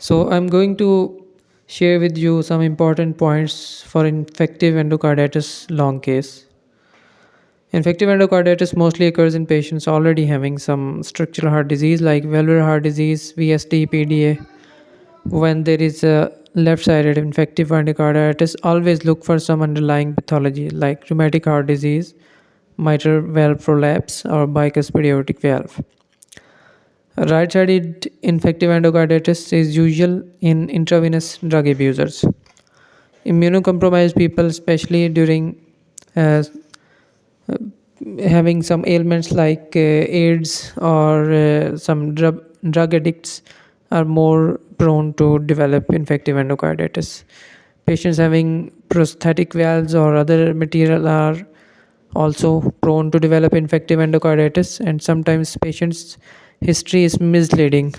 So, I'm going to share with you some important points for infective endocarditis long case. Infective endocarditis mostly occurs in patients already having some structural heart disease like valvular heart disease, VSD, PDA. When there is a left sided infective endocarditis, always look for some underlying pathology like rheumatic heart disease, mitral valve prolapse, or bicuspid aortic valve. Right sided infective endocarditis is usual in intravenous drug abusers. Immunocompromised people, especially during uh, having some ailments like AIDS or some drug addicts, are more prone to develop infective endocarditis. Patients having prosthetic valves or other material are also prone to develop infective endocarditis, and sometimes patients' history is misleading.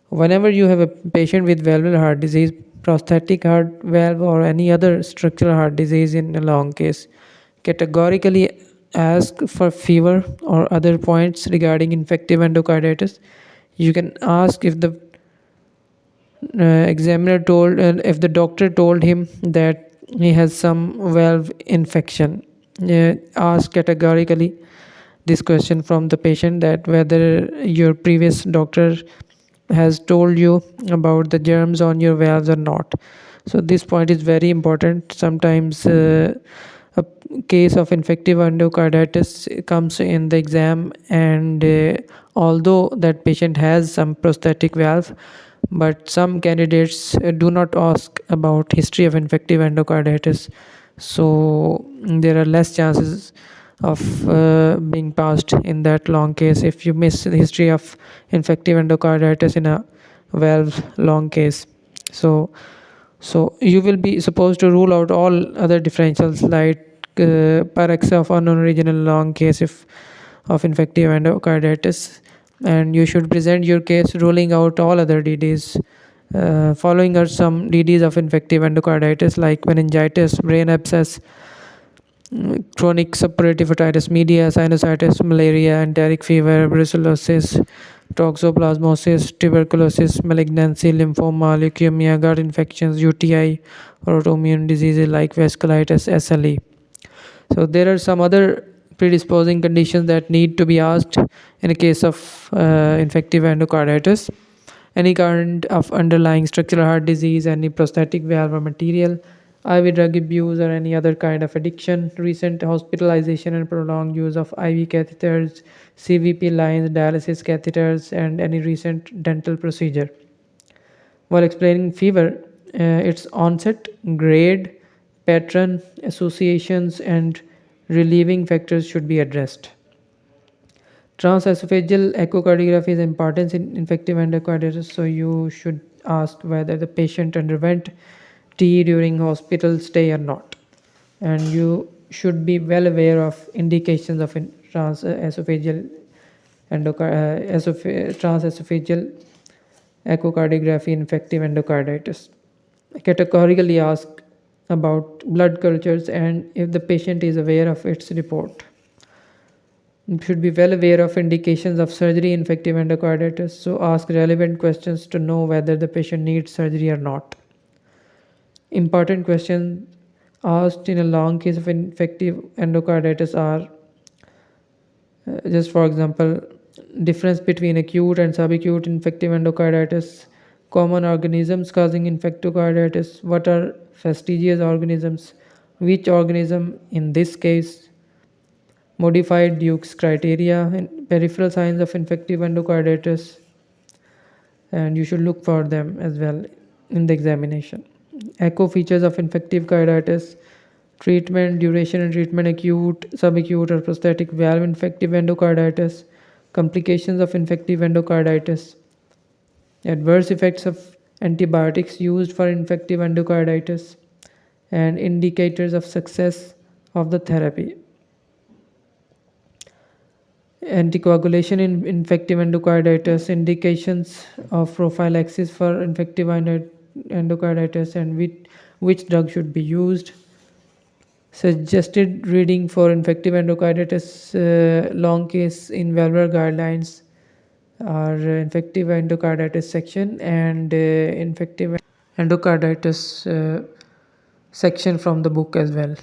Whenever you have a patient with valvular heart disease, prosthetic heart valve, or any other structural heart disease in a long case, categorically ask for fever or other points regarding infective endocarditis. You can ask if the examiner told, if the doctor told him that he has some valve infection. Ask categorically this question from the patient, that whether your previous doctor has told you about the germs on your valves or not. So this point is very important. Sometimes a case of infective endocarditis comes in the exam, and although that patient has some prosthetic valve, but some candidates do not ask about history of infective endocarditis, so there are less chances of being passed in that long case if you miss the history of infective endocarditis in a valve long case. So you will be supposed to rule out all other differentials like Paraxa of unknown regional long case if of infective endocarditis, and you should present your case ruling out all other DDs. Following are some DDs of infective endocarditis like meningitis, brain abscess, chronic suppurative otitis media, sinusitis, malaria, enteric fever, brucellosis, toxoplasmosis, tuberculosis, malignancy, lymphoma, leukemia, gut infections, UTI, or autoimmune diseases like vasculitis, SLE. So there are some other predisposing conditions that need to be asked in a case of infective endocarditis. Any kind of underlying structural heart disease, any prosthetic valve or material, IV drug abuse, or any other kind of addiction, recent hospitalization and prolonged use of IV catheters, CVP lines, dialysis catheters, and any recent dental procedure. While explaining fever, its onset, grade, pattern, associations, and relieving factors should be addressed. Transesophageal echocardiography is important in infective endocarditis, so you should ask whether the patient underwent TE during hospital stay or not. And you should be well aware of indications of transesophageal transesophageal echocardiography infective endocarditis. Categorically ask about blood cultures and if the patient is aware of its report. You should be well aware of indications of surgery infective endocarditis, so ask relevant questions to know whether the patient needs surgery or not. Important questions asked in a long case of infective endocarditis are, just for example, difference between acute and subacute infective endocarditis, common organisms causing infectocarditis, what are fastigious organisms, which organism in this case, modified Duke's criteria, and peripheral signs of infective endocarditis, and you should look for them as well in the examination. Echo features of infective carditis, treatment, duration and treatment, acute, subacute, or prosthetic valve infective endocarditis, complications of infective endocarditis, adverse effects of antibiotics used for infective endocarditis, and indicators of success of the therapy. Anticoagulation in infective endocarditis, indications of prophylaxis for infective endocarditis, and which drug should be used. Suggested reading for infective endocarditis long case in valvular guidelines. our infective endocarditis section and infective endocarditis section from the book as well.